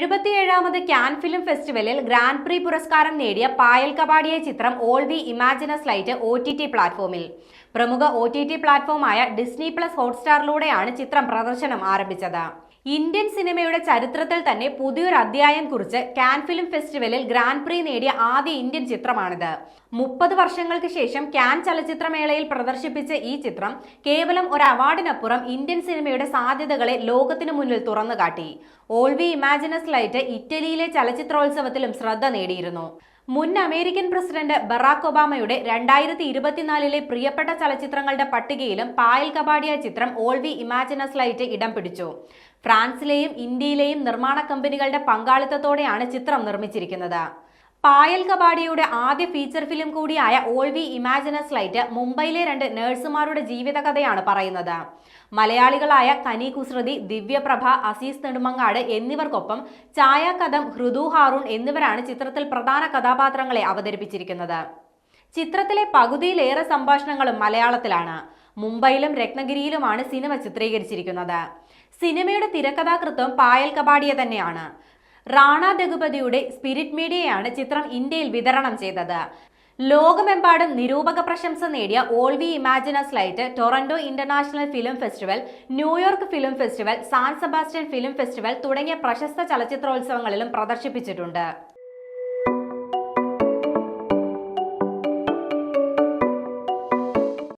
77ാമത് can film ഫെസ്റ്റിവലിൽ grand pre പുരസ്കാരം നേടിയ പായൽ കപാഡിയ ചിത്രം ഓൾ വി ഇമാജിനസ് ലൈറ്റ് OTT പ്ലാറ്റ്ഫോമിൽ. പ്രമുഖ OTT പ്ലാറ്റ്ഫോമായ ഡിസ്നി പ്ലസ് ഹോട്ട്സ്റ്റാറിലൂടെയാണ് ചിത്രം പ്രദർശനം ആരംഭിച്ചത്. ഇന്ത്യൻ സിനിമയുടെ ചരിത്രത്തിൽ തന്നെ പുതിയൊരു അധ്യായം കുറിച്ച് കാൻ ഫിലിം ഫെസ്റ്റിവലിൽ ഗ്രാൻഡ് പ്രീ നേടിയ ആദ്യ ഇന്ത്യൻ ചിത്രമാണിത്. 30 വർഷങ്ങൾക്ക് ശേഷം കാൻ ചലച്ചിത്രമേളയിൽ പ്രദർശിപ്പിച്ച ഈ ചിത്രം കേവലം ഒരു അവാർഡിനപ്പുറം ഇന്ത്യൻ സിനിമയുടെ സാധ്യതകളെ ലോകത്തിനു മുന്നിൽ തുറന്നുകാട്ടി. ഓൾ വി ഇമാജിനസ് ലൈറ്റ് ഇറ്റലിയിലെ ചലച്ചിത്രോത്സവത്തിലും ശ്രദ്ധ നേടിയിരുന്നു. മുൻ അമേരിക്കൻ പ്രസിഡന്റ് ബറാക് ഒബാമയുടെ 2024 പ്രിയപ്പെട്ട ചലച്ചിത്രങ്ങളുടെ പട്ടികയിലും പായൽ കപാഡിയ ചിത്രം ഓൾ വി ഇമാജിനസ് ലൈറ്റ് ഇടം പിടിച്ചു. ഫ്രാൻസിലെയും ഇന്ത്യയിലെയും നിർമ്മാണ കമ്പനികളുടെ പങ്കാളിത്തത്തോടെയാണ് ചിത്രം നിർമ്മിച്ചിരിക്കുന്നത്. പായൽ കപാഡിയയുടെ ആദ്യ ഫീച്ചർ ഫിലിം കൂടിയായ ഓൾ വി ഇമാജിനസ് ലൈറ്റ് മുംബൈയിലെ 2 നഴ്സുമാരുടെ ജീവിതകഥയാണ് പറയുന്നത്. മലയാളികളായ കനി കുസൃതി, ദിവ്യപ്രഭ, അസീസ് നെടുമങ്ങാട് എന്നിവർക്കൊപ്പം ഛായ കദം, ഹൃദു ഹാറൂൺ എന്നിവരാണ് ചിത്രത്തിൽ പ്രധാന കഥാപാത്രങ്ങളെ അവതരിപ്പിച്ചിരിക്കുന്നത്. ചിത്രത്തിലെ പകുതിയിലേറെ സംഭാഷണങ്ങളും മലയാളത്തിലാണ്. മുംബൈയിലും രത്നഗിരിയിലുമാണ് സിനിമ ചിത്രീകരിച്ചിരിക്കുന്നത്. സിനിമയുടെ തിരക്കഥാകൃത്തും പായൽ കപാഡിയ തന്നെയാണ്. റാണ ദഗുപതിയുടെ സ്പിരിറ്റ് മീഡിയയാണ് ചിത്രം ഇന്ത്യയിൽ വിതരണം ചെയ്തത്. ലോകമെമ്പാടും നിരൂപക പ്രശംസ നേടിയ all we ഇമാജിനസ് light Toronto international film festival, New York film festival, San Sebastian film festival തുടങ്ങിയ പ്രശസ്ത ചലച്ചിത്രോത്സവങ്ങളിലും പ്രദർശിപ്പിച്ചിട്ടുണ്ട്.